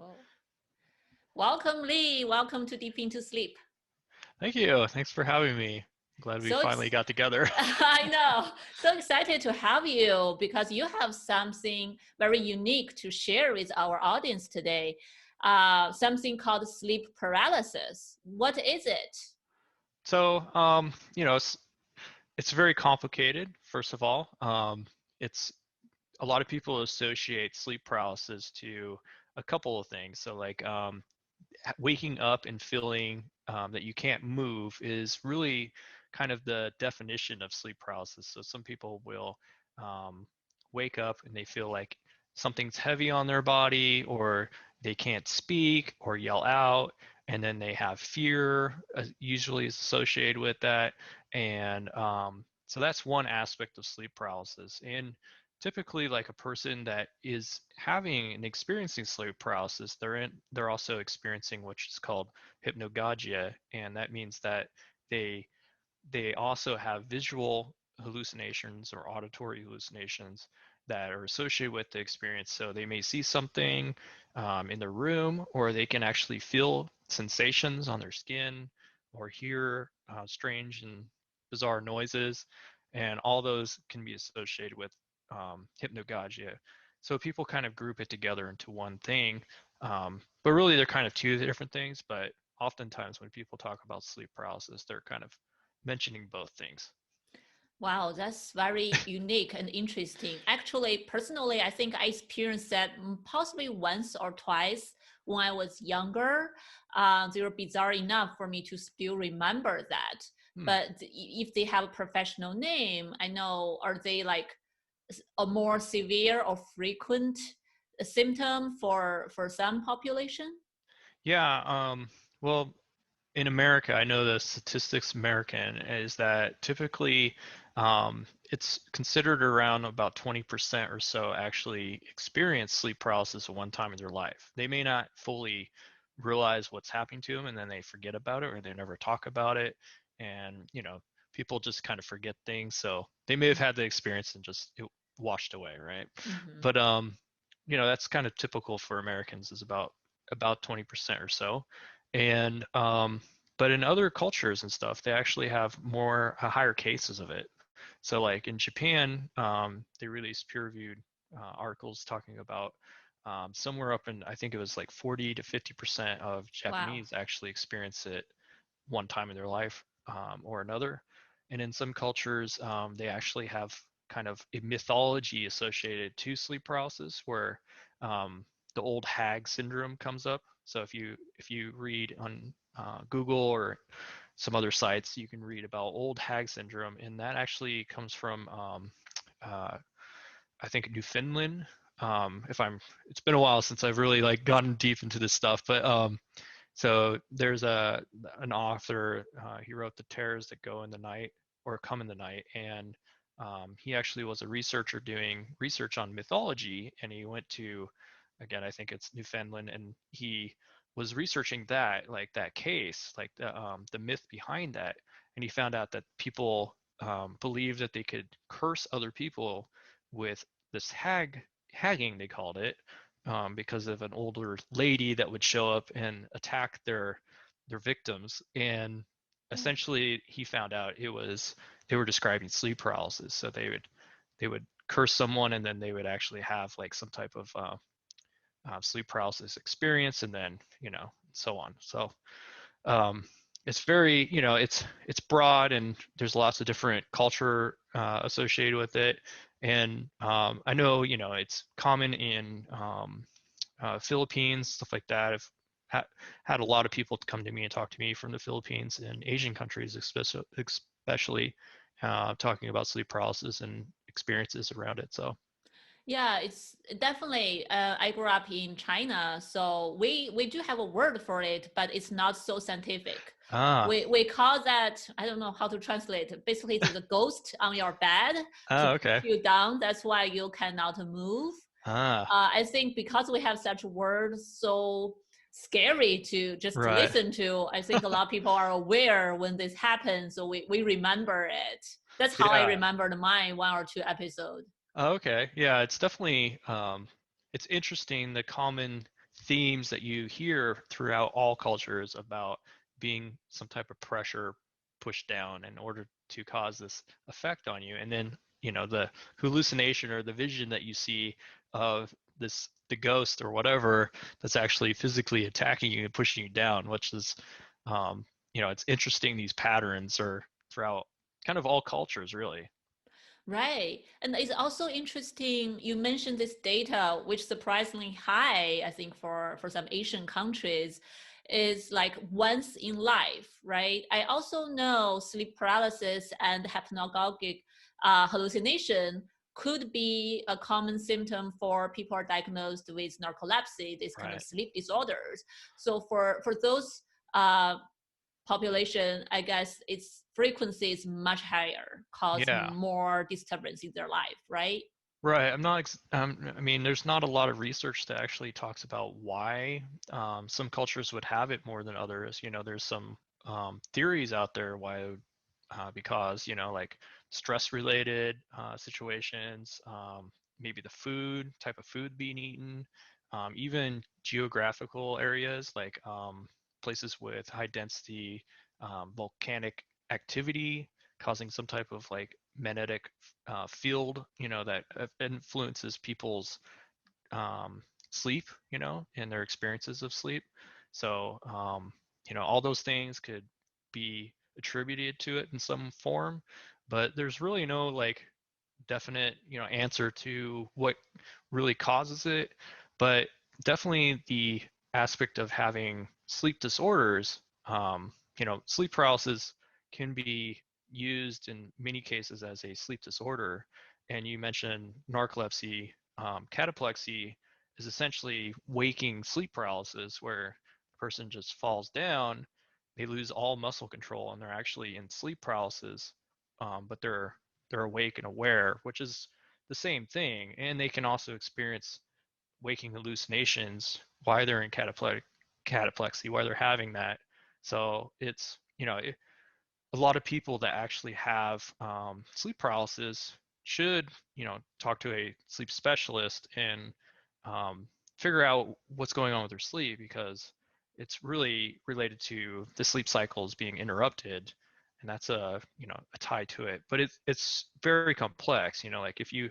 Oh. Welcome, Lee. Welcome to Deep Into Sleep. Thank you. Thanks for having me. Glad we So finally got together. I know. So excited to have you because you have something very unique to share with our audience today. Something called sleep paralysis. What is it? So, it's very complicated, first of all. It's a lot of people associate sleep paralysis to a couple of things. So, like waking up and feeling that you can't move is really kind of the definition of sleep paralysis. So, some people will um, wake up and they feel like something's heavy on their body, or they can't speak or yell out, and then they have fear, usually is associated with that. And so that's one aspect of sleep paralysis. And typically, like a person that is having and experiencing sleep paralysis, they're also experiencing which is called hypnagogia, and that means that they they also have visual hallucinations or auditory hallucinations that are associated with the experience. So they may see something in their room, or they can actually feel sensations on their skin, or hear strange and bizarre noises, and all those can be associated with hypnagogia. So people kind of group it together into one thing, but really they're kind of two different things. But oftentimes when people talk about sleep paralysis, they're kind of mentioning both things. Wow, that's very unique and interesting. Actually, personally, I think I experienced that possibly once or twice when I was younger. They were bizarre enough for me to still remember that. Hmm. But if they have a professional name, I know, are they like a more severe or frequent symptom for some population? Yeah. Well, in America, I know the statistics American is that typically it's considered around about 20% or so actually experience sleep paralysis at one time in their life. They may not fully realize what's happening to them, and then they forget about it, or they never talk about it. And, people just kind of forget things. So they may have had the experience and just it washed away, right? Mm-hmm. But, that's kind of typical for Americans, is about 20% or so. And but in other cultures and stuff, they actually have more higher cases of it. So like in Japan, they released peer-reviewed articles talking about somewhere up in, I think it was like 40 to 50% of Wow. Japanese actually experience it one time in their life or another. And in some cultures, they actually have kind of a mythology associated to sleep paralysis, where the old hag syndrome comes up. So if you read on Google or some other sites, you can read about old hag syndrome, and that actually comes from uh, I think Newfoundland. If I'm, it's been a while since I've really like gotten deep into this stuff, but so there's an author. He wrote The Terrors That Go in the Night or Come in the Night, and he actually was a researcher doing research on mythology, and he went to, again, I think it's Newfoundland, and he was researching that, like that case, like the myth behind that, and he found out that people believed that they could curse other people with this hagging, they called it, because of an older lady that would show up and attack their victims. And Oh. essentially, he found out it was they were describing sleep paralysis. So they would curse someone, and then they would actually have like some type of sleep paralysis experience, and then so on. So um, it's very, it's broad, and there's lots of different culture associated with it. And I know, it's common in Philippines, stuff like that. I've had a lot of people come to me and talk to me from the Philippines and Asian countries, especially talking about sleep paralysis and experiences around it. So, Yeah, it's definitely. I grew up in China, so we do have a word for it, but it's not so scientific. ah, We call that, I don't know how to translate it. Basically, it's the ghost on your bed to ah, keep okay, you down. That's why you cannot move. ah, I think because we have such words so scary to just right, listen to, I think a lot of people are aware when this happens, so we remember it. That's how I yeah. remembered mine 1 or 2 episodes. Okay, yeah, it's definitely it's interesting the common themes that you hear throughout all cultures about being some type of pressure pushed down in order to cause this effect on you. And then, the hallucination or the vision that you see of the ghost or whatever that's actually physically attacking you and pushing you down, which is, it's interesting. These patterns are throughout kind of all cultures, really. Right. And it's also interesting, you mentioned this data, which surprisingly high, I think, for some Asian countries, is like once in life, right? I also know sleep paralysis and hypnagogic hallucination could be a common symptom for people are diagnosed with narcolepsy, this kind of Right. sleep disorders. So for those uh, population, I guess its frequency is much higher, cause Yeah. more disturbance in their life, right? Right. I'm not, I mean, there's not a lot of research that actually talks about why some cultures would have it more than others. There's some theories out there why it would, because, like stress related situations, maybe the type of food being eaten, even geographical areas like places with high density volcanic activity causing some type of like magnetic field, that influences people's um, sleep, and their experiences of sleep. So, all those things could be attributed to it in some form, but there's really no like definite, answer to what really causes it. But definitely the aspect of having sleep disorders, sleep paralysis can be used in many cases as a sleep disorder. And you mentioned narcolepsy. Cataplexy is essentially waking sleep paralysis where the person just falls down, they lose all muscle control, and they're actually in sleep paralysis, but they're awake and aware, which is the same thing. And they can also experience waking hallucinations while they're in cataplexy, while they're having that. So it's, a lot of people that actually have sleep paralysis should, talk to a sleep specialist and figure out what's going on with their sleep, because it's really related to the sleep cycles being interrupted, and that's a tie to it. But it's very complex. Like if you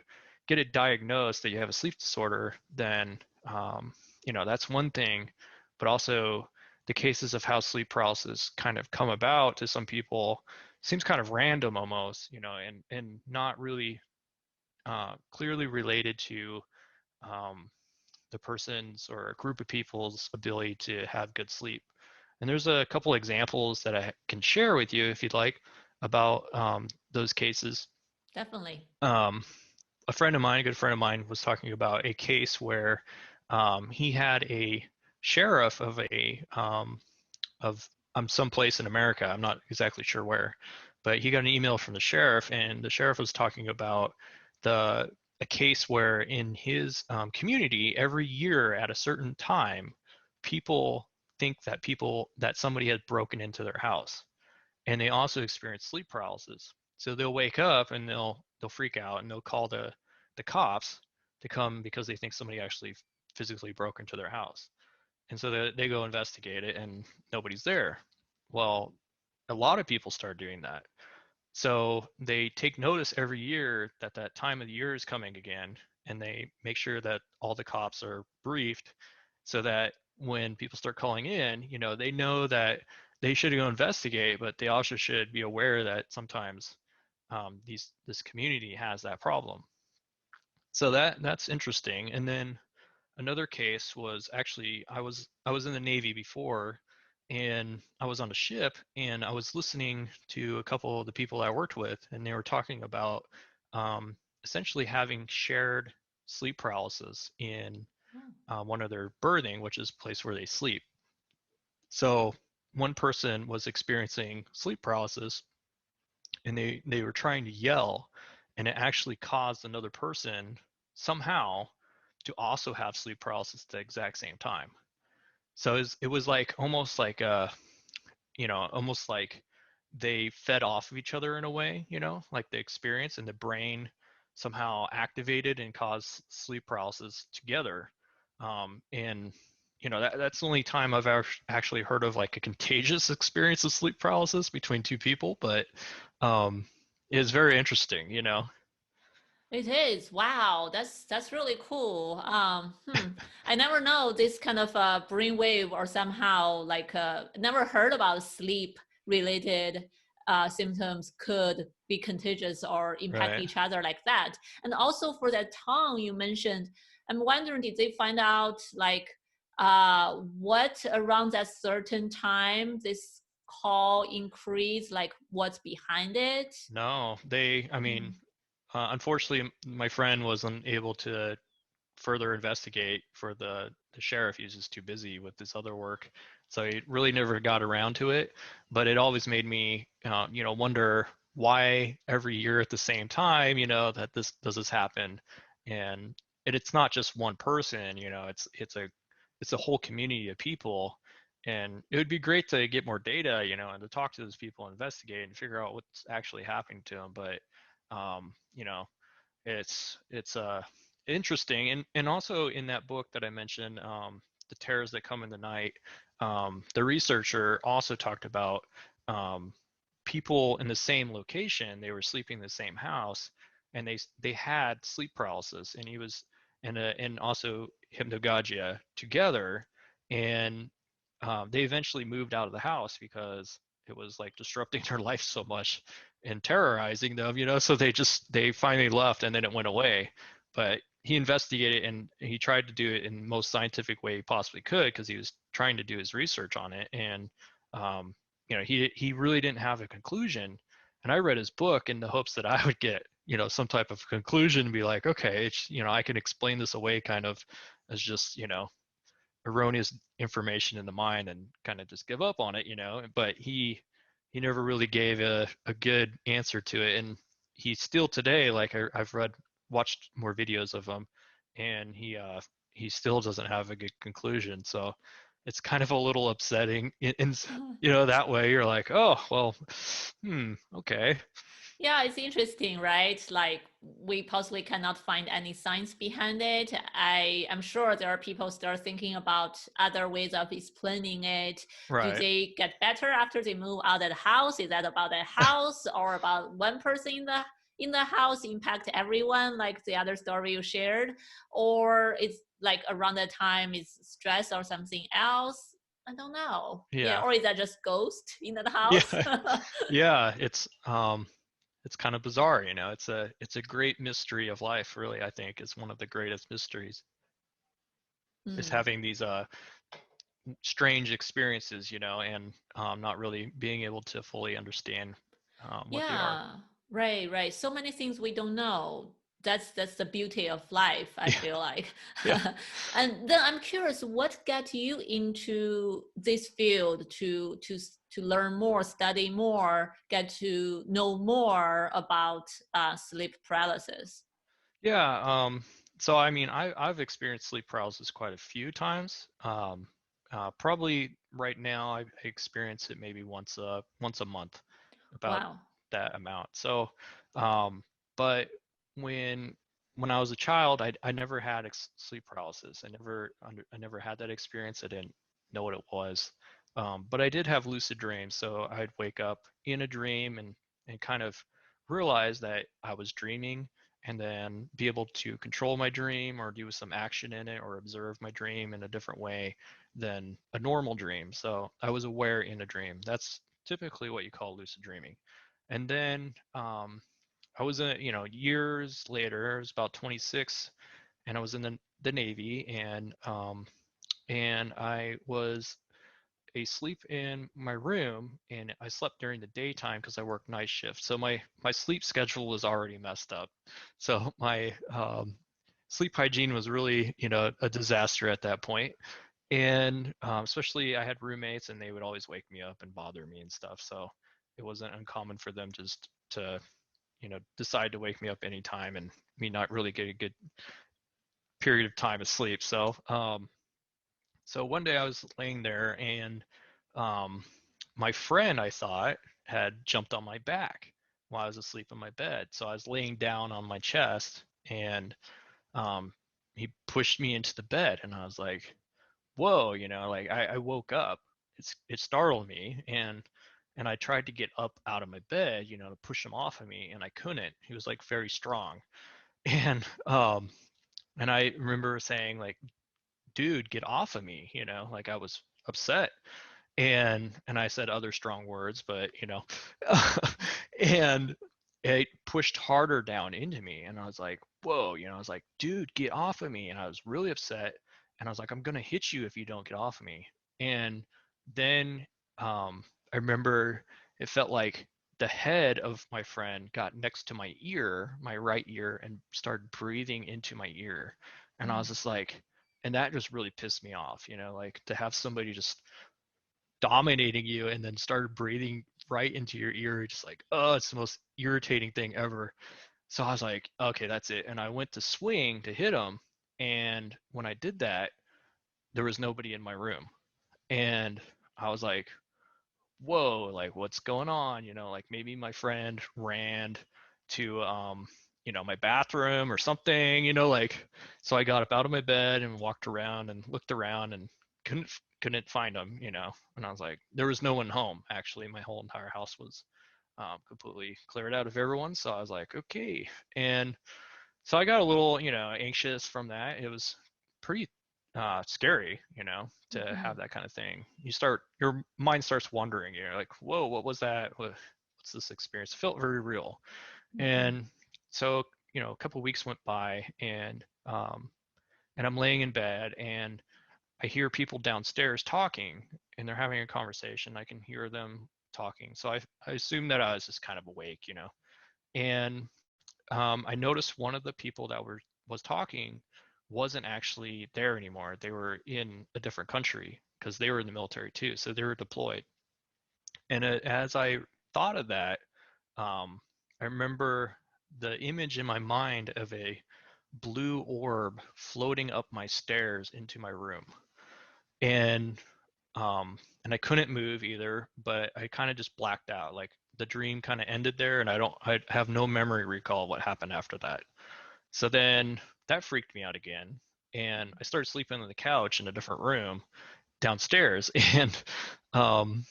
get it diagnosed that you have a sleep disorder, then that's one thing, but also the cases of how sleep paralysis kind of come about to some people seems kind of random almost, and not really clearly related to um, the person's or a group of people's ability to have good sleep. And there's a couple examples that I can share with you if you'd like about those cases. Definitely. Um, a friend of mine, a good friend of mine, was talking about a case where he had a sheriff of some place in America. I'm not exactly sure where, but he got an email from the sheriff, and the sheriff was talking about the a case where in his community every year at a certain time, people think that somebody has broken into their house, and they also experience sleep paralysis. So they'll wake up and they'll freak out and they'll call the cops to come because they think somebody actually physically broke into their house. And so they go investigate it and nobody's there. Well, a lot of people start doing that. So they take notice every year that that time of the year is coming again, and they make sure that all the cops are briefed so that when people start calling in, they know that they should go investigate, but they also should be aware that sometimes this community has that problem. So that's interesting. And then another case was actually I was in the Navy before, and I was on a ship, and I was listening to a couple of the people I worked with, and they were talking about essentially having shared sleep paralysis in Oh, one of their berthing, which is a place where they sleep. So one person was experiencing sleep paralysis, and they were trying to yell, and it actually caused another person somehow to also have sleep paralysis at the exact same time. So it was like almost like almost like they fed off of each other in a way, like the experience, and the brain somehow activated and caused sleep paralysis together. And that's the only time I've actually heard of like a contagious experience of sleep paralysis between two people, but um, it's very interesting. It is. Wow, that's really cool. I never know this kind of brainwave or somehow like never heard about sleep related symptoms could be contagious or impact Right. each other like that. And also for that tongue you mentioned, I'm wondering, did they find out like what around that certain time this call increase, like what's behind it? No, I mean, Mm. unfortunately, my friend wasn't able to further investigate for the sheriff. He was just too busy with this other work, so he really never got around to it. But it always made me, wonder why every year at the same time, that this happen, and it's not just one person. It's a whole community of people, and it would be great to get more data, and to talk to those people, investigate, and figure out what's actually happening to them. But um, you know, it's interesting, and also in that book that I mentioned, the terrors that come in the night, the researcher also talked about um, people in the same location. They were sleeping in the same house, and they had sleep paralysis, and he was and also hypnagogia together, and they eventually moved out of the house because it was like disrupting their life so much and terrorizing them, so they finally left, and then it went away. But he investigated, and he tried to do it in the most scientific way he possibly could, because he was trying to do his research on it. And um, he really didn't have a conclusion. And I read his book in the hopes that I would get some type of conclusion and be like, okay, I can explain this away kind of as just erroneous information in the mind, and kind of just give up on it. But he never really gave a good answer to it. And he still today, like I've watched more videos of him, and he still doesn't have a good conclusion. So it's kind of a little upsetting in that way. You're like, oh well, okay. Yeah, it's interesting, right? Like we possibly cannot find any science behind it. I am sure there are people still thinking about other ways of explaining it. Do Right. they get better after they move out of the house? Is that about the house or about one person in the house impact everyone, like the other story you shared? Or it's like around that time is stress or something else? I don't know. Yeah, Yeah. or is that just ghost in the house? Yeah. Yeah. It's kind of bizarre. It's a great mystery of life, really. I think is one of the greatest mysteries, is Mm. having these strange experiences, and not really being able to fully understand what they are. Yeah, right, right. So many things we don't know. That's the beauty of life, I Yeah. feel like. Yeah. And then I'm curious, what got you into this field to learn more, study more, get to know more about sleep paralysis? Yeah. So I mean, I've experienced sleep paralysis quite a few times. Probably right now I experience it maybe once a month, about Wow. that amount. So, um, but when when I was a child, I never had sleep paralysis. I never had that experience. I didn't know what it was. But I did have lucid dreams. So I'd wake up in a dream, and kind of realize that I was dreaming, and then be able to control my dream or do some action in it or observe my dream in a different way than a normal dream. So I was aware in a dream. That's typically what you call lucid dreaming. And then I was in, years later, I was about 26, and I was in the Navy, and I was asleep in my room, and I slept during the daytime because I worked night shift. So my sleep schedule was already messed up. So my sleep hygiene was really, a disaster at that point. And especially I had roommates, and they would always wake me up and bother me and stuff. So it wasn't uncommon for them just to, decide to wake me up anytime, and me not really get a good period of time of sleep. So one day I was laying there, and um, my friend, I thought, had jumped on my back while I was asleep in my bed. So I was laying down on my chest, and um, he pushed me into the bed, and I was like, whoa, like I woke up. It startled me, and I tried to get up out of my bed, to push him off of me, and I couldn't. He was like very strong. And and I remember saying like, dude, get off of me, like I was upset. And I said other strong words, but and it pushed harder down into me, and I was like, whoa, I was like, dude, get off of me. And I was really upset, and I was like, I'm gonna hit you if you don't get off of me. And then I remember it felt like the head of my friend got next to my ear, my right ear, and started breathing into my ear. And I was just like, and that just really pissed me off, like to have somebody just dominating you and then started breathing right into your ear, just like, oh, it's the most irritating thing ever. So I was like, okay, that's it. And I went to swing to hit him. And when I did that, there was nobody in my room. And I was like, whoa, like what's going on? Like maybe my friend ran to my bathroom or something, like. So I got up out of my bed and walked around and looked around and couldn't couldn't find him, and I was like, there was no one home. Actually, my whole entire house was completely cleared out of everyone. So I was like, okay. And so I got a little, anxious from that. It was pretty scary, to Mm-hmm. have that kind of thing. Your mind starts wandering. You're like, whoa, what was that? What's this experience? It felt very real. Mm-hmm. And so, a couple of weeks went by, and I'm laying in bed, and I hear people downstairs talking, and they're having a conversation. I can hear them talking. So I assumed that I was just kind of awake, and I noticed one of the people that was talking wasn't actually there anymore. They were in a different country because they were in the military too, so they were deployed. And as I thought of that, I remember the image in my mind of a blue orb floating up my stairs into my room, and and I couldn't move either, but I kind of just blacked out. Like the dream kind of ended there, and I have no memory recall what happened after that. So then that freaked me out again. And I started sleeping on the couch in a different room downstairs. Um,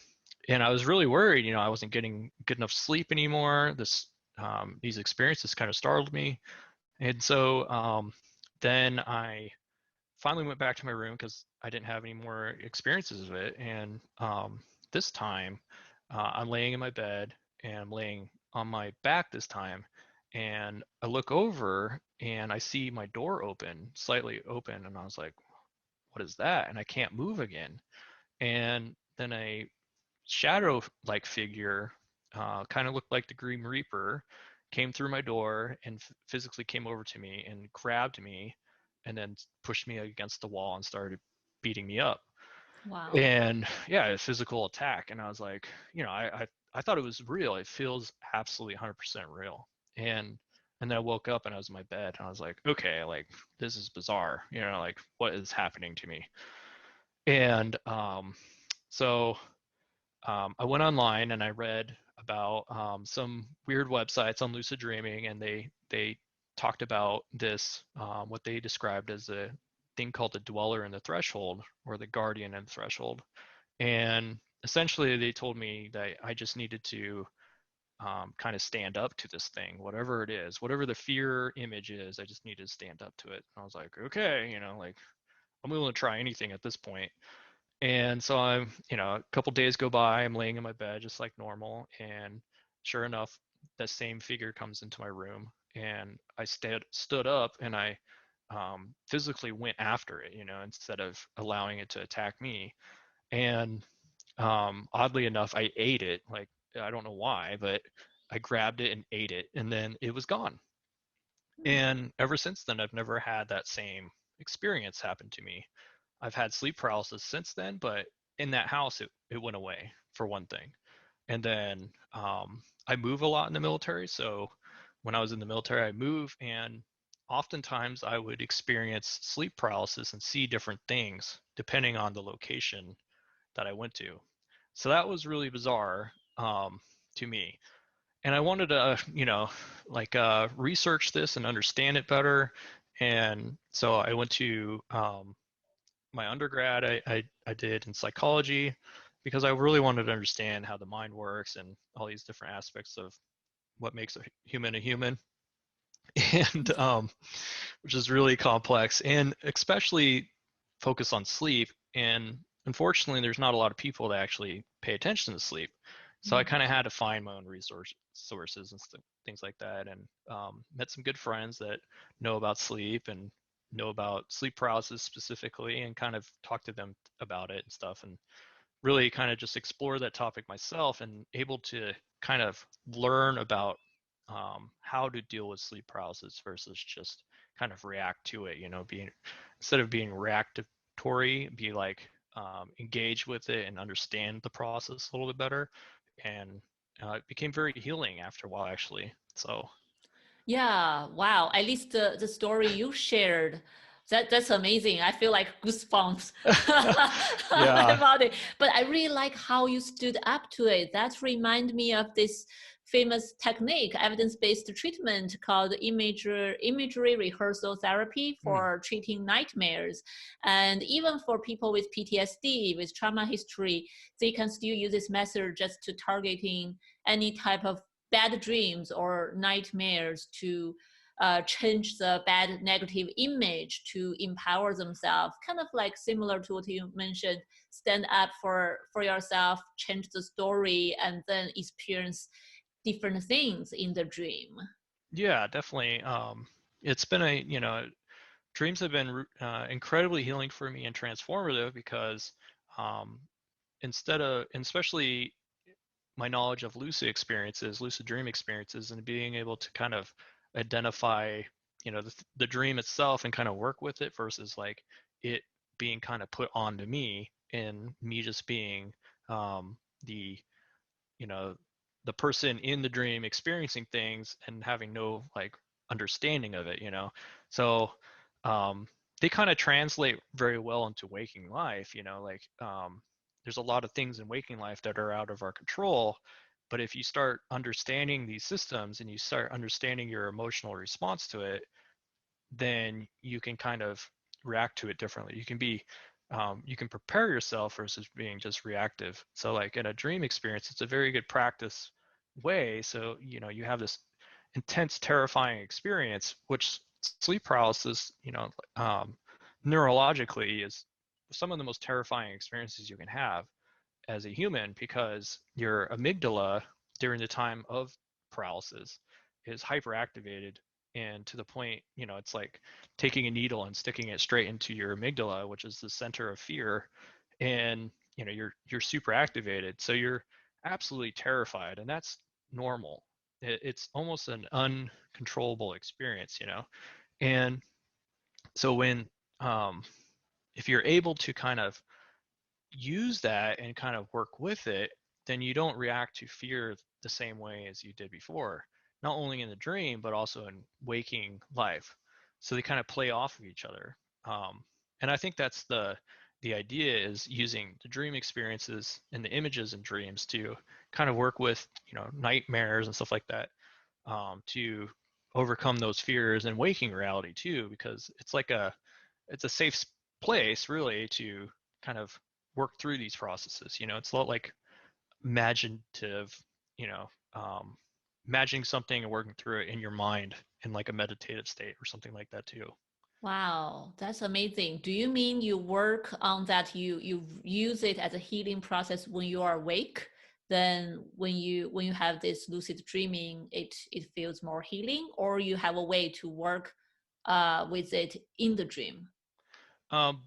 and I was really worried, I wasn't getting good enough sleep anymore. These experiences kind of startled me. And so then I finally went back to my room because I didn't have any more experiences of it. And this time I'm laying in my bed, and I'm laying on my back this time. And I look over and I see my door open, slightly open. And I was like, what is that? And I can't move again. And then a shadow like figure, kind of looked like the Green Reaper, came through my door and physically came over to me and grabbed me and then pushed me against the wall and started beating me up. Wow. And yeah, a physical attack. And I was like, I thought it was real. It feels absolutely 100% real. And and then I woke up and I was in my bed and I was like, okay, like this is bizarre. Like what is happening to me? And so I went online and I read about some weird websites on lucid dreaming, and they talked about this, what they described as a thing called the dweller in the threshold, or the guardian in the threshold. And essentially, they told me that I just needed to kind of stand up to this thing, whatever it is, whatever the fear image is. I just needed to stand up to it. And I was like, okay, like I'm willing to try anything at this point. And so a couple days go by, I'm laying in my bed just like normal. And sure enough, that same figure comes into my room, and I stood up and I physically went after it, instead of allowing it to attack me. And oddly enough, I ate it. Like, I don't know why, but I grabbed it and ate it, and then it was gone. And ever since then, I've never had that same experience happen to me. I've had sleep paralysis since then, but in that house, it went away for one thing. And then I move a lot in the military. So when I was in the military, I move, and oftentimes I would experience sleep paralysis and see different things depending on the location that I went to. So that was really bizarre to me. And I wanted to, like research this and understand it better. And so I went to my undergrad I did in psychology because I really wanted to understand how the mind works and all these different aspects of what makes a human, and which is really complex and especially focus on sleep. And unfortunately, there's not a lot of people that actually pay attention to sleep. So I Mm. kind of had to find my own sources and things like that, and met some good friends that know about sleep and know about sleep paralysis specifically, and kind of talk to them about it and stuff, and really kind of just explore that topic myself and able to kind of learn about how to deal with sleep paralysis versus just kind of react to it, being instead of being reactory, be like engage with it and understand the process a little bit better. And it became very healing after a while, actually. So Yeah, wow. At least the story you shared, that's amazing. I feel like goosebumps yeah. about it. But I really like how you stood up to it. That remind me of this famous technique, evidence-based treatment called imagery rehearsal therapy Mm, for treating nightmares. And even for people with PTSD, with trauma history, they can still use this method just to targeting any type of bad dreams or nightmares to change the bad negative image to empower themselves, kind of like similar to what you mentioned, stand up for yourself, change the story, and then experience different things in the dream. yeah, definitely. It's been dreams have been incredibly healing for me and transformative because um, and especially my knowledge of lucid dream experiences, and being able to kind of identify, the dream itself and kind of work with it versus like it being kind of put onto me and me just being the, you know, the person in the dream experiencing things and having no like understanding of it. So um, they kind of translate very well into waking life. Like there's a lot of things in waking life that are out of our control, but if you start understanding these systems and you start understanding your emotional response to it, then you can kind of react to it differently. You can prepare yourself versus being just reactive. So like in a dream experience, it's a very good practice way. So, you have this intense, terrifying experience, which sleep paralysis, neurologically is some of the most terrifying experiences you can have as a human, because your amygdala during the time of paralysis is hyperactivated, and to the point, it's like taking a needle and sticking it straight into your amygdala, which is the center of fear, and you're super activated, so you're absolutely terrified, and that's normal. It's almost an uncontrollable experience. And so when um, if you're able to kind of use that and kind of work with it, then you don't react to fear the same way as you did before, not only in the dream, but also in waking life. So they kind of play off of each other. And I think that's the idea, is using the dream experiences and the images in dreams to kind of work with, nightmares and stuff like that, to overcome those fears in waking reality too, because it's a safe place really to kind of work through these processes. It's a lot like imaginative, you know, um, imagining something and working through it in your mind in like a meditative state or something like that too. Wow, that's amazing. Do you mean you work on that, you use it as a healing process when you are awake? Then when you have this lucid dreaming, it feels more healing, or you have a way to work with it in the dream?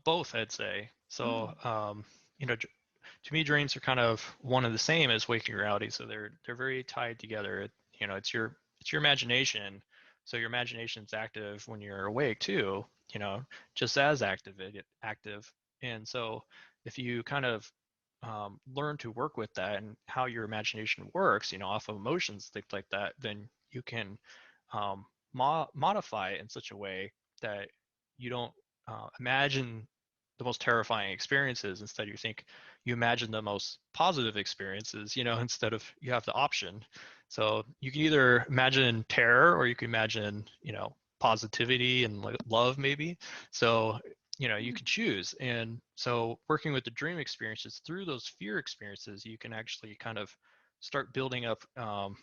Both, I'd say. So, Mm. to me, dreams are kind of one and the same as waking reality. So they're very tied together. It's your imagination. So your imagination's active when you're awake too. Just as active. And so if you kind of learn to work with that and how your imagination works, off of emotions, things like that, then you can um, modify it in such a way that you don't imagine the most terrifying experiences. Instead, you imagine the most positive experiences, instead of, you have the option. So you can either imagine terror, or you can imagine, positivity and love maybe. So you can choose. And so working with the dream experiences, through those fear experiences, you can actually kind of start building up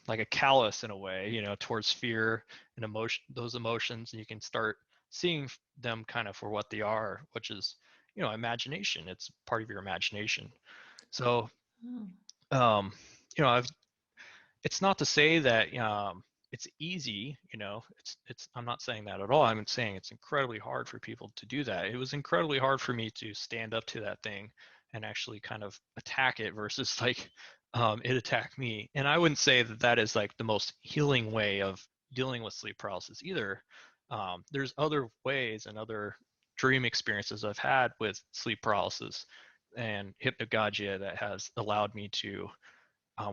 like a callus in a way, towards fear and emotion, those emotions, and you can start seeing them kind of for what they are, which is, imagination. It's part of your imagination. So Oh. um, I've it's not to say that it's easy. It's I'm not saying that at all. I'm saying it's incredibly hard for people to do that. It was incredibly hard for me to stand up to that thing and actually kind of attack it versus like it attack me. And I wouldn't say that that is like the most healing way of dealing with sleep paralysis either. There's other ways and other dream experiences I've had with sleep paralysis and hypnagogia that has allowed me to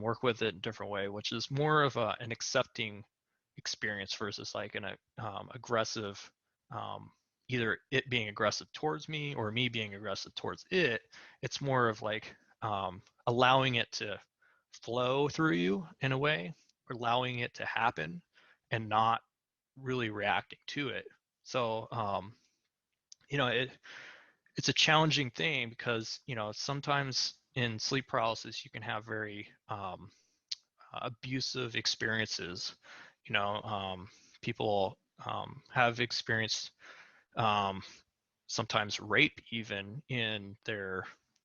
work with it in a different way, which is more of an accepting experience versus like an aggressive, um, either it being aggressive towards me or me being aggressive towards it. It's more of like allowing it to flow through you in a way, allowing it to happen and not really reacting to it. So, you know, it, it's a challenging thing because, sometimes in sleep paralysis, you can have very abusive experiences. You know, people have experienced um, sometimes rape even in their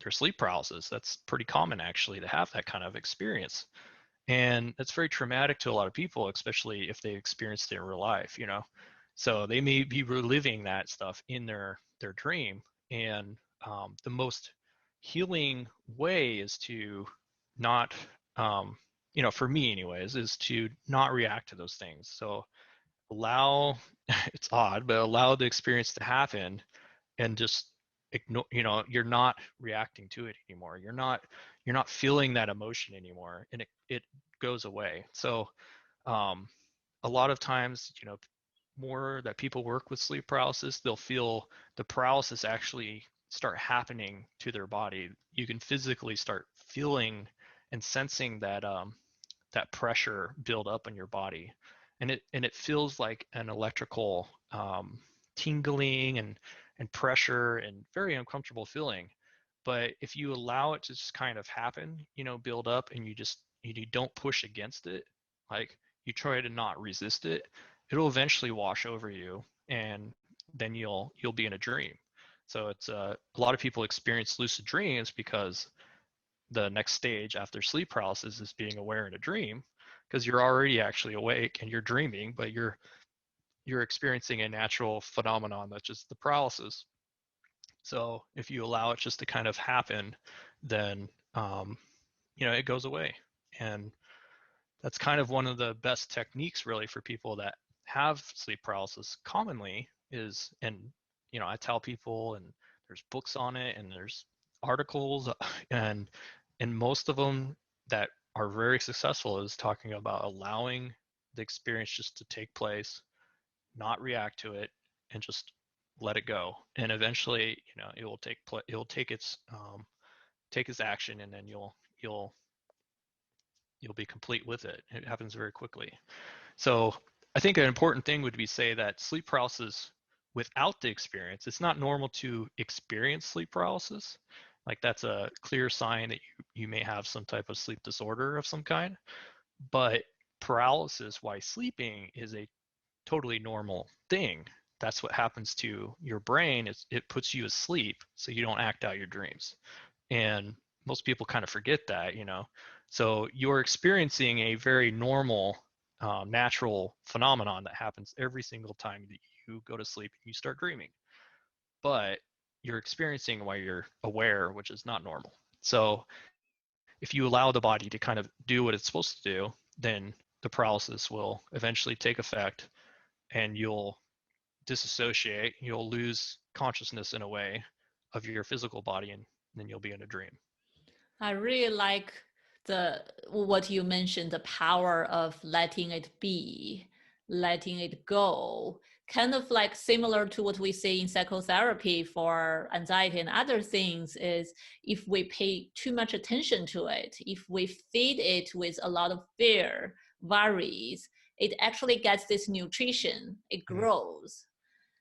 sleep paralysis. That's pretty common actually to have that kind of experience, and that's very traumatic to a lot of people, especially if they experienced it in real life. So they may be reliving that stuff in their dream, and the most healing way is to not for me anyways, is to not react to those things. So allow it's odd, but allow the experience to happen and just ignore, you're not reacting to it anymore. You're not feeling that emotion anymore, and it goes away. So um a lot of times, more that people work with sleep paralysis, they'll feel the paralysis actually start happening to their body. You can physically start feeling and sensing that pressure build up in your body, and it feels like an electrical tingling and pressure and very uncomfortable feeling. But if you allow it to just kind of happen, build up, and you don't push against it, like you try to not resist it, it'll eventually wash over you, and then you'll be in a dream. So it's a lot of people experience lucid dreams because the next stage after sleep paralysis is being aware in a dream, because you're already actually awake and you're dreaming, but you're experiencing a natural phenomenon that's just the paralysis. So if you allow it just to kind of happen, then it goes away. And that's kind of one of the best techniques really for people that have sleep paralysis commonly is, and I tell people, and there's books on it and there's articles and most of them that are very successful is talking about allowing the experience just to take place, not react to it, and just let it go. And eventually, it will it will take its action, and then you'll you'll be complete with it. It happens very quickly. So I think an important thing would be say that sleep paralysis without the experience, it's not normal to experience sleep paralysis. Like that's a clear sign that you may have some type of sleep disorder of some kind. But paralysis while sleeping is a totally normal thing. That's what happens to your brain, is it puts you asleep so you don't act out your dreams. And most people kind of forget that. So you're experiencing a very normal natural phenomenon that happens every single time that you go to sleep and you start dreaming, but you're experiencing while you're aware, which is not normal. So if you allow the body to kind of do what it's supposed to do, then the paralysis will eventually take effect, and you'll disassociate, you'll lose consciousness in a way of your physical body, and then you'll be in a dream. I really like the what you mentioned, the power of letting it be, letting it go. Kind of like similar to what we say in psychotherapy for anxiety and other things is if we pay too much attention to it, if we feed it with a lot of fear, worries, it actually gets this nutrition, it Mm. grows.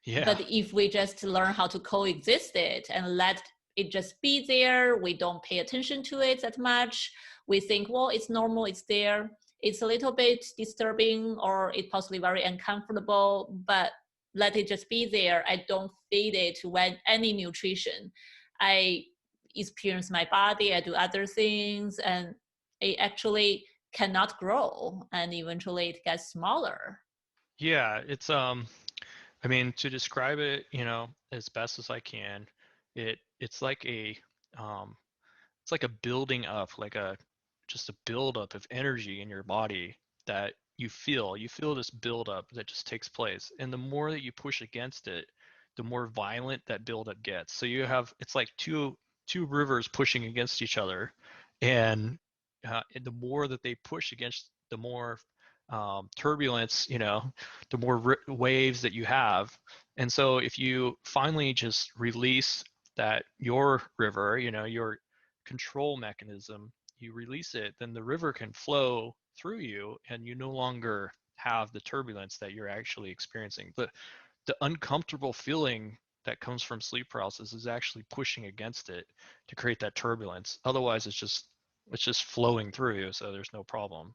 Yeah. But if we just learn how to coexist it and let it just be there, we don't pay attention to it that much. We think, well, it's normal, it's there. It's a little bit disturbing or it's possibly very uncomfortable, but let it just be there. I don't feed it with any nutrition. I experience my body, I do other things, and it actually cannot grow and eventually it gets smaller. Yeah, it's I mean, to describe it, as best as I can, it's like a um it's like a building up, like a just a buildup of energy in your body that you feel this buildup that just takes place, and the more that you push against it, the more violent that buildup gets. So you have it's like two rivers pushing against each other, and the more that they push against, the more turbulence, the more waves that you have. And so if you finally just release that your river, your control mechanism, you release it, then the river can flow through you and you no longer have the turbulence that you're actually experiencing. The uncomfortable feeling that comes from sleep paralysis is actually pushing against it to create that turbulence. Otherwise it's just flowing through you, so there's no problem.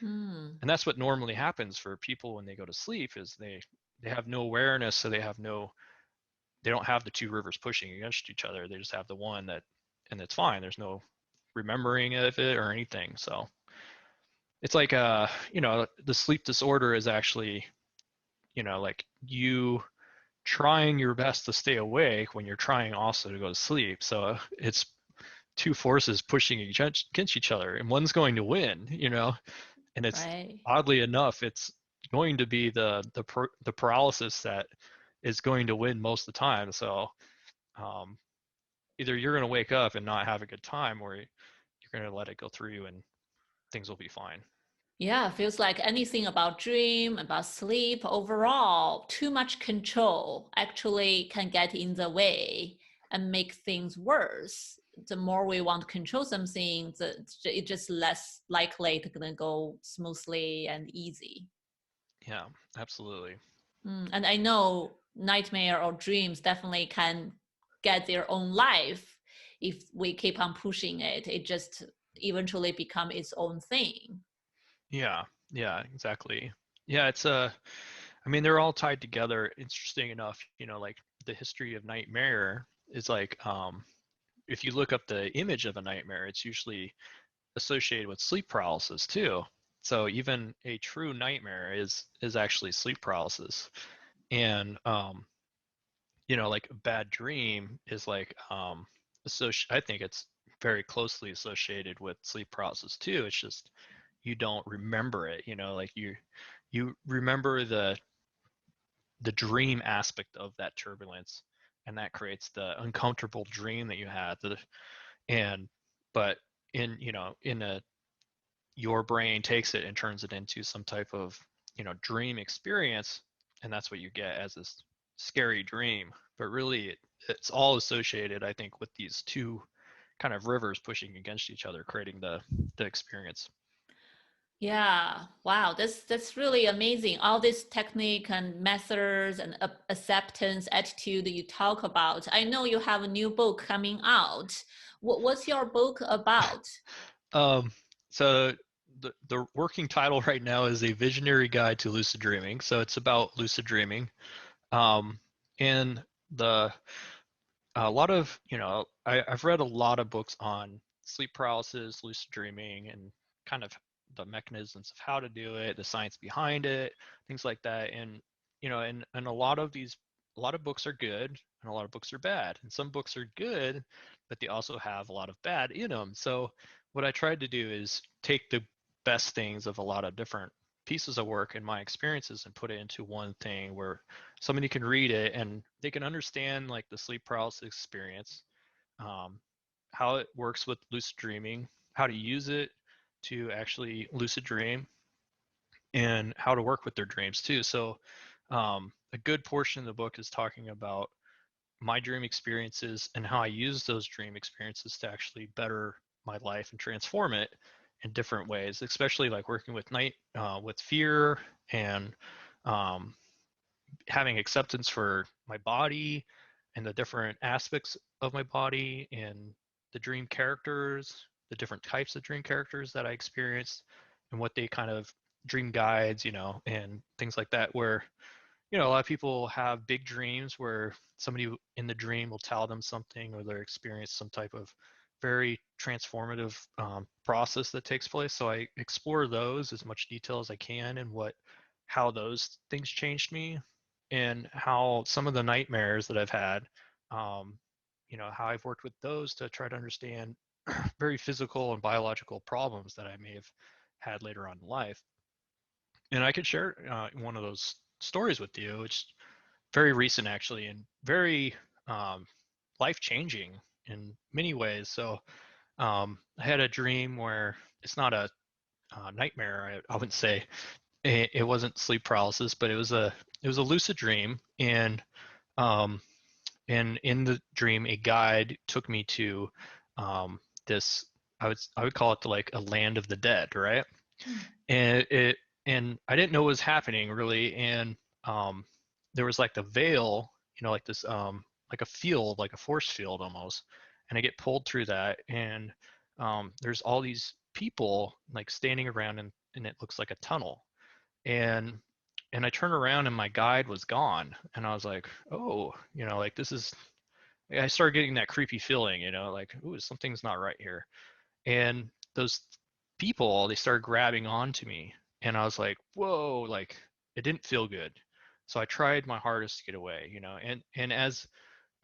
Hmm. And that's what normally happens for people when they go to sleep is they have no awareness, so they don't have the two rivers pushing against each other. They just have the one that, and it's fine. There's no remembering of it or anything. So it's like the sleep disorder is actually, like you trying your best to stay awake when you're trying also to go to sleep. So it's two forces pushing against each other, and one's going to win. And it's Right. oddly enough, it's going to be the paralysis that is going to win most of the time. So um, either you're going to wake up and not have a good time, or you're going to let it go through you and things will be fine. Yeah, feels like anything about dream, about sleep, overall, too much control actually can get in the way and make things worse. The more we want to control something, it's just less likely to gonna go smoothly and easy. Yeah, absolutely. And I know nightmare or dreams definitely can get their own life if we keep on pushing it. It just eventually become its own thing. Yeah, yeah, exactly. Yeah, I mean, they're all tied together. Interesting enough, like the history of nightmare is like, if you look up the image of a nightmare, it's usually associated with sleep paralysis too. So even a true nightmare is actually sleep paralysis. And like a bad dream is like I think it's very closely associated with sleep paralysis too. It's just you don't remember it, like you remember the dream aspect of that turbulence, and that creates the uncomfortable dream that you had. And but in a your brain takes it and turns it into some type of dream experience, and that's what you get as this scary dream. But really it's all associated, I think, with these two kind of rivers pushing against each other, creating the experience. Yeah, wow, that's really amazing. All this technique and methods and acceptance attitude that you talk about. I know you have a new book coming out. What's your book about? um so the working title right now is A Visionary Guide to Lucid Dreaming. So it's about lucid dreaming. And the a lot of I've read a lot of books on sleep paralysis, lucid dreaming, and kind of the mechanisms of how to do it, the science behind it, things like that. And and a lot of books are good and a lot of books are bad, and some books are good but they also have a lot of bad in them. So what I tried to do is take the best things of a lot of different pieces of work and my experiences and put it into one thing where somebody can read it and they can understand like the sleep paralysis experience, um, how it works with lucid dreaming, how to use it to actually lucid dream, and how to work with their dreams too. So a good portion of the book is talking about my dream experiences and how I use those dream experiences to actually better my life and transform it in different ways, especially like working with with fear and um, having acceptance for my body and the different aspects of my body and the dream characters, the different types of dream characters that I experienced and what they kind of dream guides, and things like that, where a lot of people have big dreams where somebody in the dream will tell them something or they experience some type of very transformative process that takes place. So I explore those as much detail as I can and how those things changed me and how some of the nightmares that I've had, um, how I've worked with those to try to understand very physical and biological problems that I may have had later on in life. And I could share one of those stories with you. It's very recent, actually, and very um, life changing in many ways. So I had a dream where it's not a nightmare. I wouldn't say it wasn't sleep paralysis, but it was a lucid dream, um, and in the dream, a guide took me to this. I would call it like a land of the dead, right? Mm. And I didn't know what was happening really, and um, there was like the veil, like this, like a field, like a force field almost, and I get pulled through that, and there's all these people like standing around, and it looks like a tunnel, and I turn around and my guide was gone, and I was like, oh, like this is. I started getting that creepy feeling, like, ooh, something's not right here, and those people, they started grabbing onto me, and I was like, whoa, like it didn't feel good. So I tried my hardest to get away, and as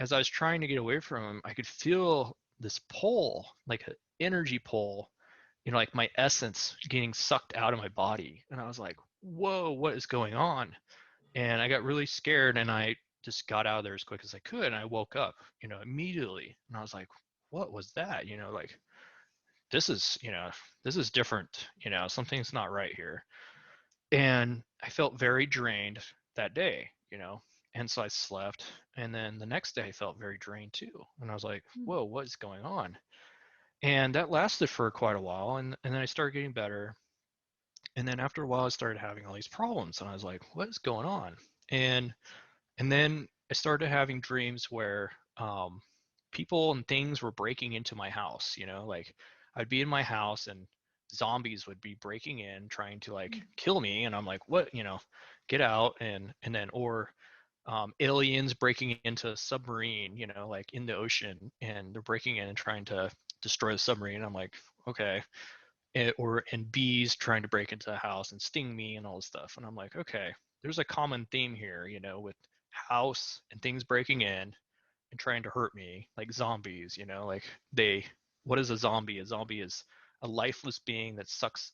I was trying to get away from him, I could feel this pull, like an energy pull, like my essence getting sucked out of my body, and I was like, whoa, what is going on? And I got really scared, and I just got out of there as quick as I could, and I woke up, immediately, and I was like, what was that? Like, this is this is different, something's not right here. And I felt very drained that day, and so I slept, and then the next day I felt very drained too, and I was like, Mm. whoa, what is going on? And that lasted for quite a while, and then I started getting better, and then after a while I started having all these problems, and I was like, what is going on? And then I started having dreams where people and things were breaking into my house. Like I'd be in my house and zombies would be breaking in, trying to like Mm. kill me, and I'm like, what? Get out, and then or aliens breaking into a submarine, like in the ocean, and they're breaking in and trying to destroy the submarine. I'm like, okay. And bees trying to break into the house and sting me and all this stuff. And I'm like, okay, there's a common theme here, with house and things breaking in and trying to hurt me, like zombies, like what is a zombie? A zombie is a lifeless being that sucks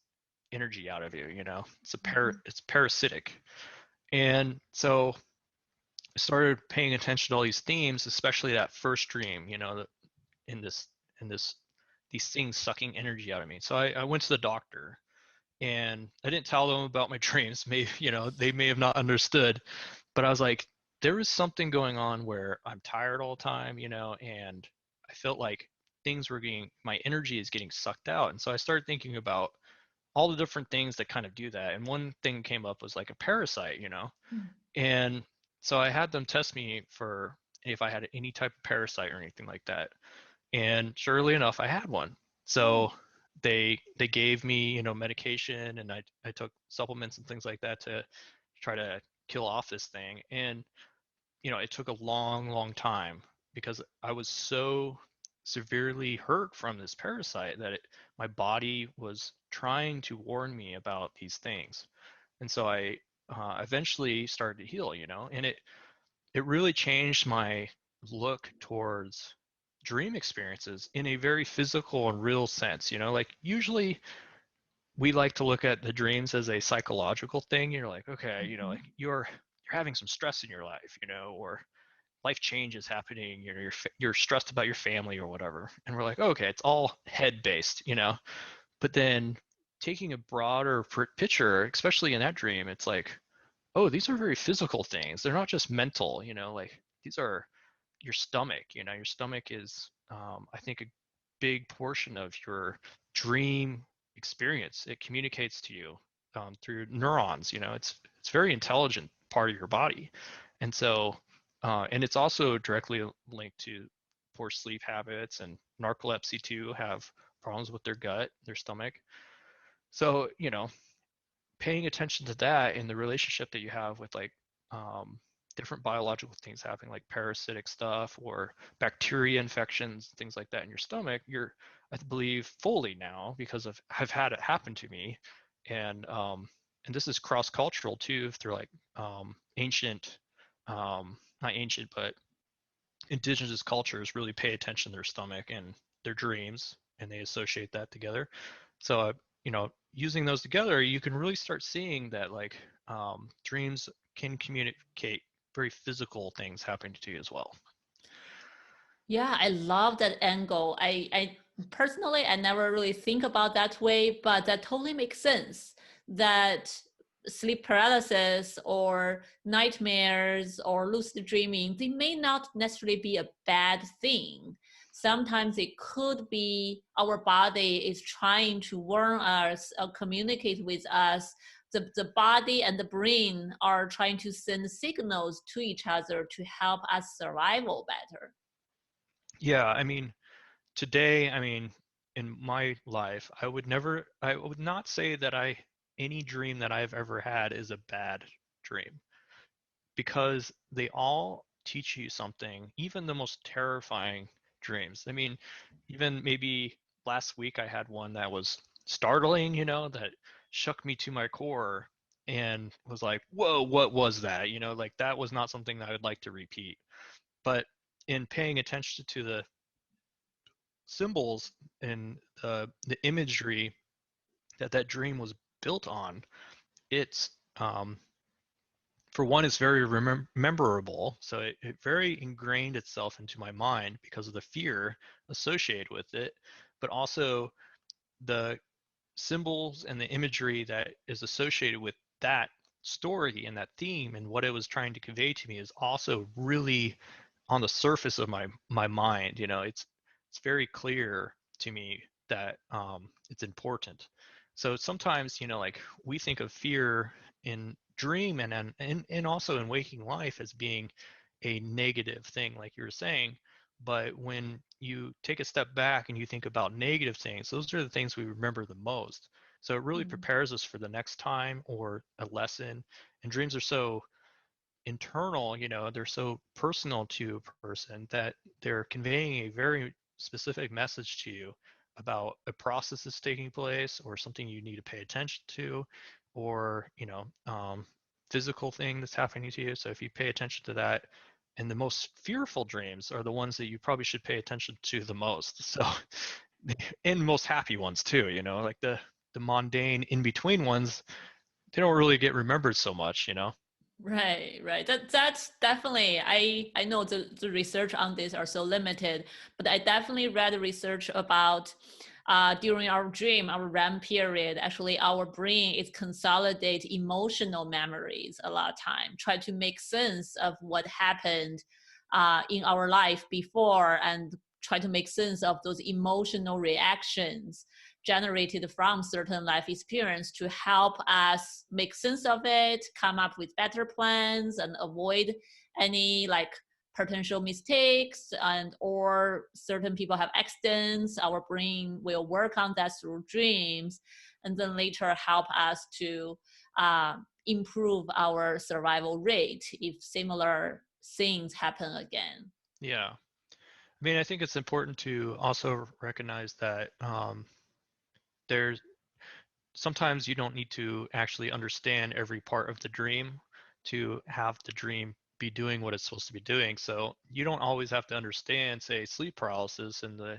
energy out of you, Mhm. it's parasitic. And so I started paying attention to all these themes, especially that first dream, in this in this these things sucking energy out of me. So I went to the doctor, and I didn't tell them about my dreams. Maybe, they may have not understood, but I was like, there is something going on where I'm tired all the time, and I felt like my energy is getting sucked out. And so I started thinking about all the different things that kind of do that. And one thing came up was like a parasite, Mm. and so I had them test me for if I had any type of parasite or anything like that. And surely enough, I had one. Oh. So they gave me, medication, and I took supplements and things like that to try to kill off this thing. And it took a long, long time because I was so severely hurt from this parasite that my body was trying to warn me about these things. And so I eventually started to heal, and it really changed my look towards dream experiences in a very physical and real sense. Like usually we like to look at the dreams as a psychological thing. You're like, okay, like Mhm. you're having some stress in your life, or life change is happening. You're stressed about your family or whatever, and we're like, okay, it's all head based, But then taking a broader picture, especially in that dream, it's like, oh, these are very physical things. They're not just mental, like these are your stomach. Your stomach is, I think, a big portion of your dream experience. It communicates to you through neurons. It's very intelligent part of your body, and so and it's also directly linked to poor sleep habits, and narcolepsy too have problems with their gut, their stomach. So paying attention to that and the relationship that you have with like um, different biological things happening, like parasitic stuff or bacteria infections, things like that in your stomach, I believe fully now, because I've had it happen to me, and this is cross cultural too, through like ancient, not ancient, but indigenous cultures really pay attention to their stomach and their dreams, and they associate that together. So using those together, you can really start seeing that like dreams can communicate very physical things happening to you as well. Yeah, I love that angle. I personally, I never really think about that way, but that totally makes sense that sleep paralysis or nightmares or lucid dreaming, they may not necessarily be a bad thing. Sometimes it could be our body is trying to warn us or communicate with us. The body and the brain are trying to send signals to each other to help us survival better. Yeah, I mean, today, I mean, in my life, I would not say that any dream that I've ever had is a bad dream, because they all teach you something, even the most terrifying dreams. I mean, even maybe last week I had one that was startling, that shook me to my core and was like, whoa, what was that? Like that was not something that I would like to repeat. But in paying attention to the symbols and the imagery that dream was built on, it's for one, it's very memorable. So it very ingrained itself into my mind because of the fear associated with it, but also the symbols and the imagery that is associated with that story and that theme and what it was trying to convey to me is also really on the surface of my mind. It's very clear to me that it's important. So sometimes, like we think of fear in dream and also in waking life as being a negative thing, like you were saying. But when you take a step back and you think about negative things, those are the things we remember the most. So it really Mm. prepares us for the next time or a lesson. And dreams are so internal, they're so personal to a person that they're conveying a very specific message to you about a process that's taking place or something you need to pay attention to, or physical thing that's happening to you. So if you pay attention to that, and the most fearful dreams are the ones that you probably should pay attention to the most. So and most happy ones too, like the mundane in between ones, they don't really get remembered so much. Right, right. That's definitely, I know the research on this are so limited, but I definitely read research about during our dream, our REM period, actually our brain is consolidate emotional memories a lot of time, try to make sense of what happened in our life before and try to make sense of those emotional reactions generated from certain life experience to help us make sense of it, come up with better plans, and avoid any like potential mistakes and or certain people have accidents. Our brain will work on that through dreams, and then later help us to improve our survival rate if similar things happen again. Yeah. I mean, I think it's important to also recognize that there's sometimes you don't need to actually understand every part of the dream to have the dream be doing what it's supposed to be doing. So you don't always have to understand, say, sleep paralysis and the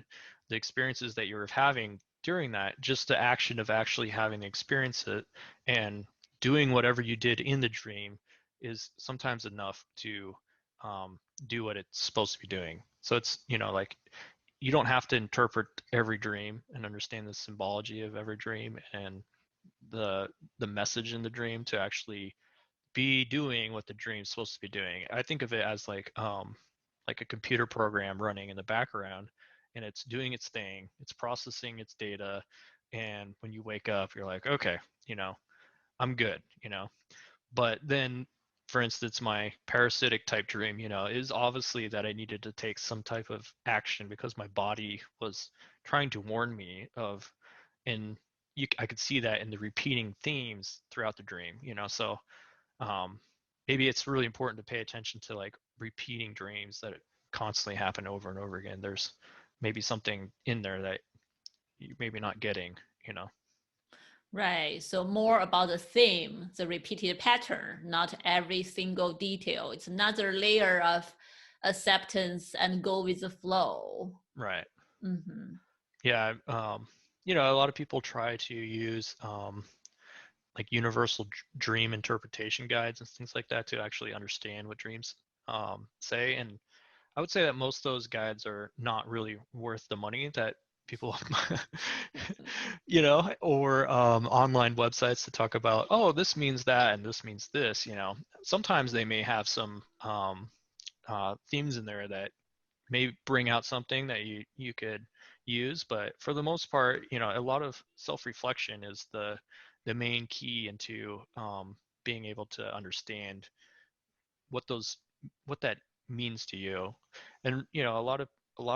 experiences that you're having during that. Just the action of actually having experienced it and doing whatever you did in the dream is sometimes enough to do what it's supposed to be doing. So it's like you don't have to interpret every dream and understand the symbology of every dream and the the message in the dream to actually be doing what the dream's supposed to be doing. I think of it as like a computer program running in the background, and it's doing its thing, it's processing its data, and when you wake up you're like, okay, you know I'm good, you know. But then, for instance, my parasitic type dream, you know, is obviously that I needed to take some type of action because my body was trying to warn me of, and I could see that in the repeating themes throughout the dream, you know. So um, maybe it's really important to pay attention to like repeating dreams that constantly happen over and over again. There's maybe something in there that you maybe not getting, you know. Right. So more about the theme, the repeated pattern, not every single detail. It's another layer of acceptance and go with the flow. Right. Mm-hmm. Yeah. You know, a lot of people try to use like universal dream interpretation guides and things like that to actually understand what dreams say. And I would say that most of those guides are not really worth the money that people, you know, or online websites to talk about, oh, this means that and this means this, you know. Sometimes they may have some themes in there that may bring out something that you could use, but for the most part, you know, a lot of self-reflection is the main key into being able to understand what those what that means to you. And you know, a lot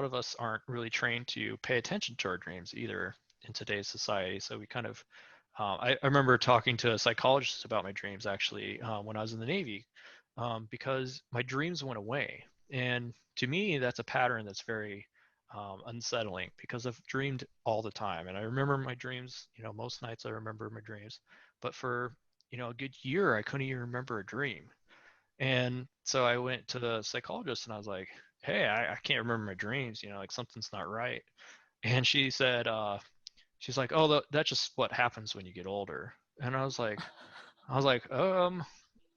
of us aren't really trained to pay attention to our dreams either in today's society. So we kind of I remember talking to a psychologist about my dreams actually when I was in the Navy, because my dreams went away. And to me, that's a pattern that's very unsettling because I've dreamed all the time. And I remember my dreams, you know, most nights I remember my dreams. But for, you know, a good year, I couldn't even remember a dream. And so I went to the psychologist and I was like, hey, I can't remember my dreams, you know, like something's not right. And she said, she's like, oh, that's just what happens when you get older. And I was like,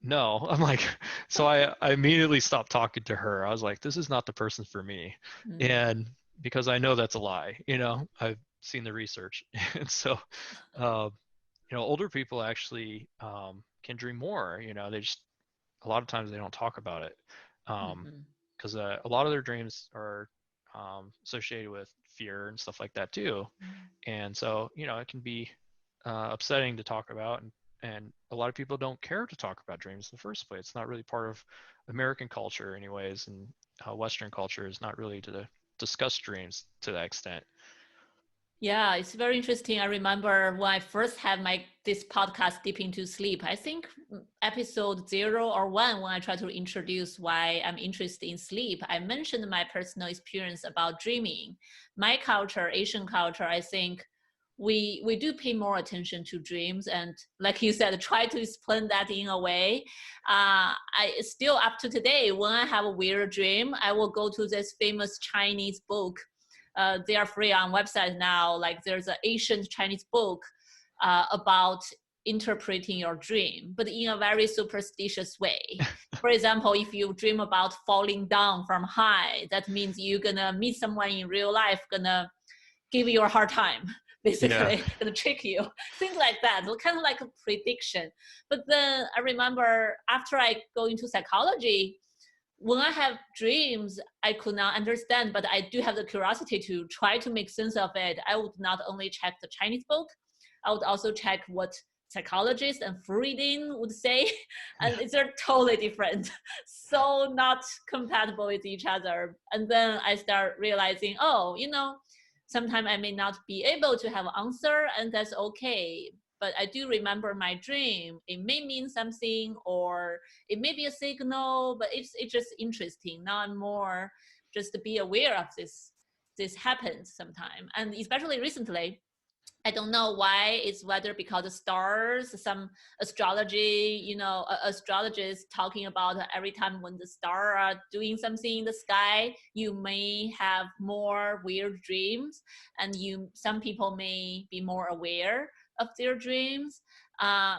no. I'm like, so I immediately stopped talking to her. I was like, this is not the person for me. Mm. And because I know that's a lie, you know, I've seen the research. And so, uh, you know, older people actually can dream more, you know, they just, a lot of times they don't talk about it. Mm-hmm. Because a lot of their dreams are associated with fear and stuff like that too. And so, you know, it can be upsetting to talk about, and a lot of people don't care to talk about dreams in the first place. It's not really part of American culture, anyways, and Western culture is not really to discuss dreams to that extent. Yeah, it's very interesting. I remember when I first had this podcast Deep into Sleep. I think episode 0 or 1, when I tried to introduce why I'm interested in sleep, I mentioned my personal experience about dreaming. My culture, Asian culture, I think we do pay more attention to dreams, and like you said, try to explain that in a way. I still up to today, when I have a weird dream, I will go to this famous Chinese book. They are free on website now. Like there's an ancient Chinese book about interpreting your dream, but in a very superstitious way. For example, if you dream about falling down from high, that means you're gonna meet someone in real life, gonna give you a hard time, Yeah. basically, gonna trick you, things like that. So kind of like a prediction. But then I remember after I go into psychology, when I have dreams, I could not understand, but I do have the curiosity to try to make sense of it. I would not only check the Chinese book, I would also check what psychologists and Freudian would say, and it's totally different, so not compatible with each other. And then I start realizing, oh, sometimes I may not be able to have an answer, and that's okay. But I do remember my dream. It may mean something, or it may be a signal, but it's just interesting. Now I'm more just to be aware of this. This happens sometime, and especially recently, I don't know why. It's whether because the stars, some astrology, astrologists talking about every time when the stars are doing something in the sky, you may have more weird dreams, and some people may be more aware of their dreams.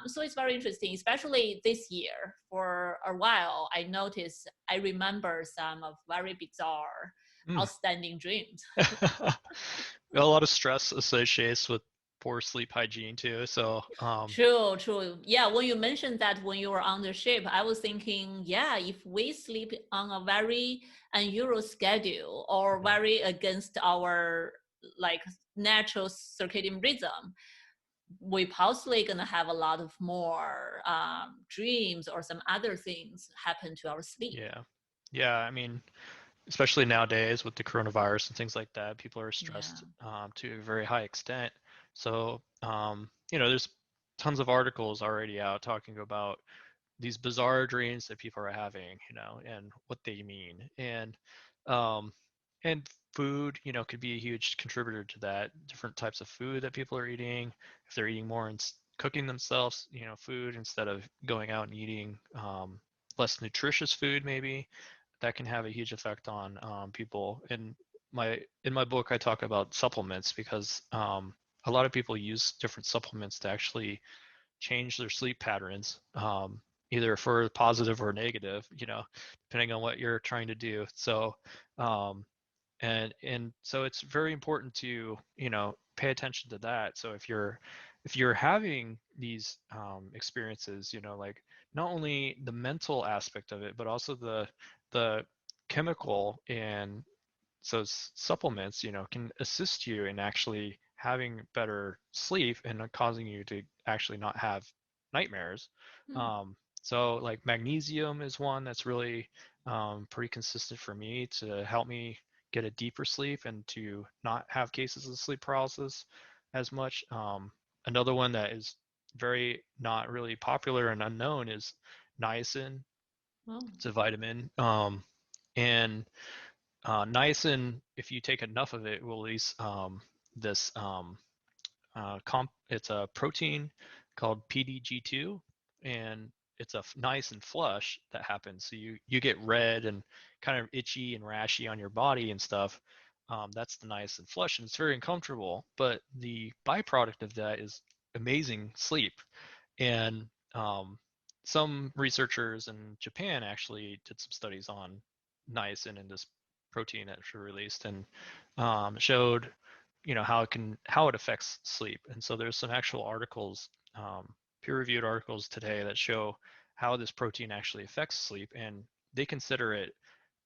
So it's very interesting, especially this year. For a while, I remember some of very bizarre, Mm. outstanding dreams. A lot of stress associates with poor sleep hygiene too. So, True, true. Yeah, when you mentioned that when you were on the ship, I was thinking, yeah, if we sleep on a very unusual schedule or mhm. very against our like natural circadian rhythm, we possibly gonna have a lot of more dreams or some other things happen to our sleep. Yeah. Yeah. I mean, especially nowadays with the coronavirus and things like that, people are Yeah. stressed to a very high extent. So, there's tons of articles already out talking about these bizarre dreams that people are having, and what they mean. Um, and food, could be a huge contributor to that. Different types of food that people are eating, if they're eating more and cooking themselves, food instead of going out and eating less nutritious food, maybe that can have a huge effect on people. In my book, I talk about supplements because a lot of people use different supplements to actually change their sleep patterns, either for positive or negative, depending on what you're trying to do. So, um, and so it's very important to pay attention to that. So if you're having these experiences, like not only the mental aspect of it, but also the chemical, and so supplements, can assist you in actually having better sleep and not causing you to actually not have nightmares. Hmm. So like magnesium is one that's really pretty consistent for me to help me get a deeper sleep and to not have cases of sleep paralysis as much. Another one that is very not really popular and unknown is niacin. Oh. It's a vitamin. And Niacin, if you take enough of it, will release this it's a protein called PDG2, and it's a niacin flush that happens. So you get red and kind of itchy and rashy on your body and stuff. That's the niacin flush, and it's very uncomfortable. But the byproduct of that is amazing sleep. And some researchers in Japan actually did some studies on niacin and this protein that was released, and showed how it affects sleep. And so there's some actual articles, peer-reviewed articles today that show how this protein actually affects sleep, and they consider it.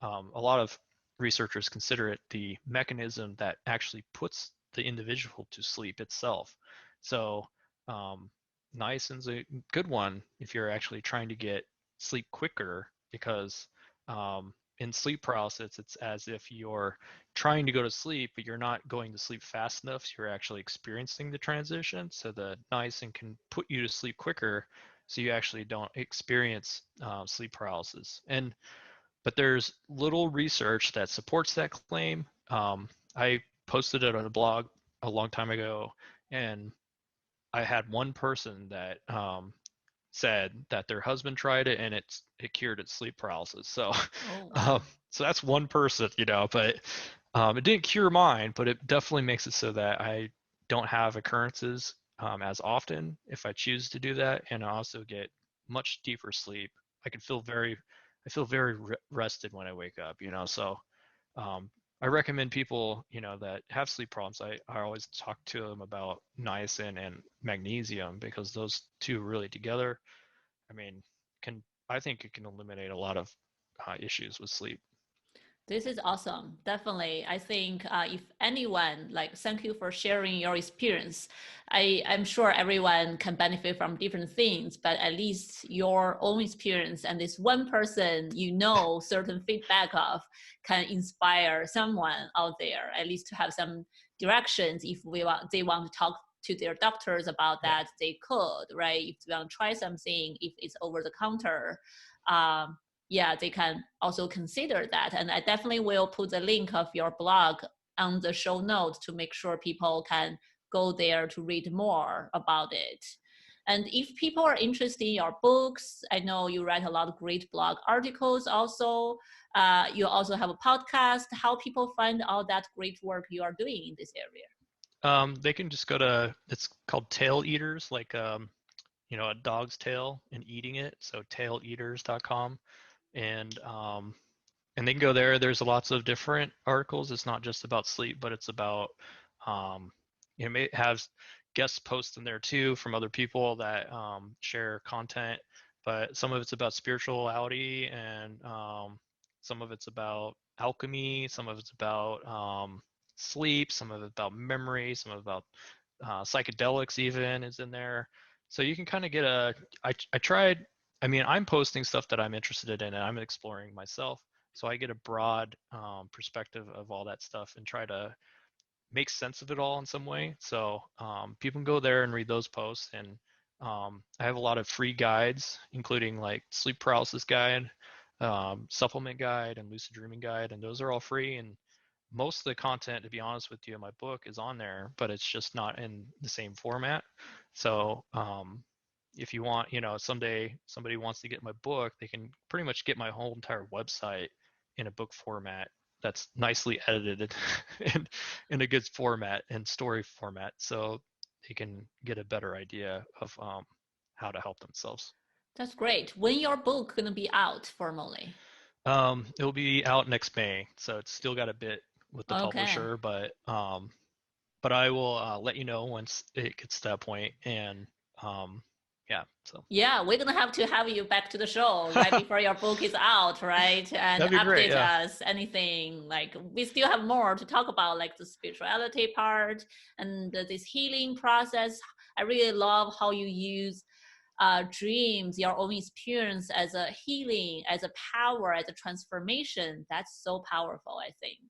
A lot of researchers consider it the mechanism that actually puts the individual to sleep itself. So um, niacin's a good one if you're actually trying to get sleep quicker, because in sleep paralysis, it's as if you're trying to go to sleep, but you're not going to sleep fast enough. So you're actually experiencing the transition. So the niacin can put you to sleep quicker, so you actually don't experience sleep paralysis. But there's little research that supports that claim. I posted it on a blog a long time ago, and I had one person that said that their husband tried it and it cured its sleep paralysis. So, Oh, um, wow. so that's one person, but it didn't cure mine, but it definitely makes it so that I don't have occurrences as often if I choose to do that, and I also get much deeper sleep. I feel very rested when I wake up. So um, I recommend people, that have sleep problems. I always talk to them about niacin and magnesium, because those two really together, I mean, can I think it can eliminate a lot of issues with sleep. This is awesome. Definitely. I think if anyone, like, thank you for sharing your experience. I'm sure everyone can benefit from different things, but at least your own experience and this one person certain feedback of can inspire someone out there, at least to have some directions. If they want to talk to their doctors about Yeah. that, they could, right? If they want to try something, if it's over the counter, um, yeah, they can also consider that. And I definitely will put the link of your blog on the show notes to make sure people can go there to read more about it. And if people are interested in your books, I know you write a lot of great blog articles also. You also have a podcast. How people find all that great work you are doing in this area? They can just go to, it's called Tail Eaters, like a dog's tail and eating it. So taileaters.com. And they can go there. There's lots of different articles. It's not just about sleep, but it's about um, may have guest posts in there too from other people that share content. But some of it's about spirituality, and some of it's about alchemy. Some of it's about sleep. Some of it's about memory. Some of it about psychedelics even is in there. So you can kind of get I tried, I mean, I'm posting stuff that I'm interested in and I'm exploring myself. So I get a broad perspective of all that stuff and try to make sense of it all in some way. So people can go there and read those posts. And I have a lot of free guides, including like sleep paralysis guide, supplement guide, and lucid dreaming guide. And those are all free. And most of the content, to be honest with you, in my book is on there, but it's just not in the same format. So if you want, someday somebody wants to get my book, they can pretty much get my whole entire website in a book format that's nicely edited and in a good format and story format, so they can get a better idea of how to help themselves. That's great. When your book gonna be out formally? It'll be out next May, so it's still got a bit with the Okay. publisher, but I will let you know once it gets to that point, and yeah, so Yeah, we're gonna have to have you back to the show right before your book is out, right? And that'd be great. update Yeah. us anything. Like we still have more to talk about, like the spirituality part and this healing process. I really love how you use dreams, your own experience as a healing, as a power, as a transformation. That's so powerful, I think.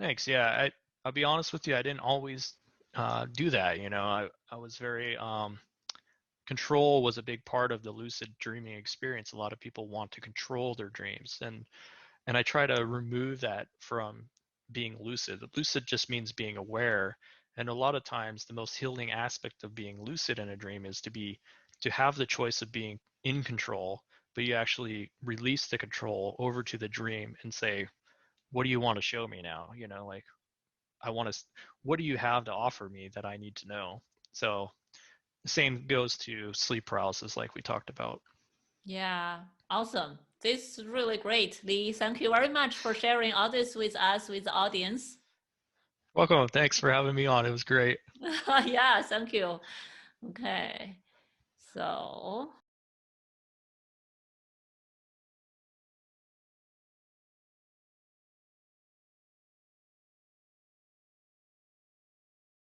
Thanks. Yeah, I'll be honest with you. I didn't always do that. I was very control was a big part of the lucid dreaming experience. A lot of people want to control their dreams, and I try to remove that from being lucid. Lucid just means being aware, and a lot of times the most healing aspect of being lucid in a dream is to have the choice of being in control, but you actually release the control over to the dream and say, what do you want to show me now? Like, I want to, what do you have to offer me that I need to know? So the same goes to sleep paralysis, like we talked about. Yeah, awesome. This is really great, Lee. Thank you very much for sharing all this with us, with the audience. Welcome. Thanks for having me on. It was great. Yeah, thank you. Okay, so